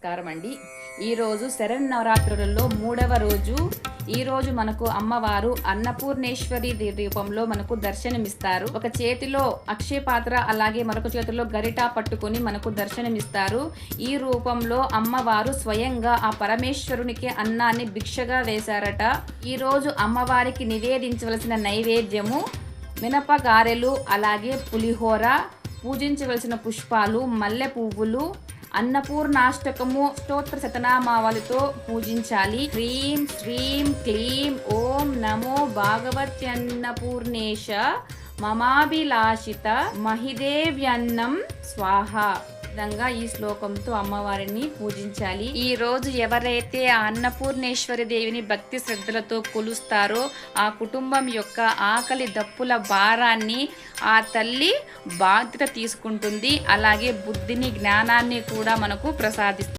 నమస్కారం అండి. ఈరోజు శరన్నవరాత్రులలో 3వ రోజు. ఈరోజు మనకు అమ్మవారు అన్నపూర్ణేశ్వరి రూపంలో మనకు దర్శనమిస్తారు. ఒక చేతిలో అక్షయ పాత్ర అలాగే మరొక చేతిలో గరిట పట్టుకొని మనకు దర్శనమిస్తారు. ఈ రూపంలో అమ్మవారు స్వయంగా ఆ పరమేశ్వరునికి అన్నాన్ని భిక్షగా వేశారట. ఈరోజు అమ్మవారికి నివేదించవలసిన నైవేద్యము మినప గారెలు అలాగే పులిహోర, పూజించవలసిన పుష్పాలు మల్లె పువ్వులు, అన్నపూర్ణాష్టకము స్తోత్ర శతనామావళితో పూజించాలి. హ్రీం శ్రీం క్లీం ఓం నమో భాగవత్యన్నపూర్ణేశ మమాభిలాషిత మహిదేవ్యన్నం స్వాహ. విధంగా ఈ శ్లోకంతో అమ్మవారిని పూజించాలి. ఈ రోజు ఎవరైతే ఆ అన్నపూర్ణేశ్వరి దేవిని భక్తి శ్రద్ధలతో కొలుస్తారో ఆ కుటుంబం యొక్క ఆకలి దప్పుల భారాన్ని ఆ తల్లి బాధ్యత తీసుకుంటుంది. అలాగే బుద్ధిని జ్ఞానాన్ని కూడా మనకు ప్రసాదిస్తుంది.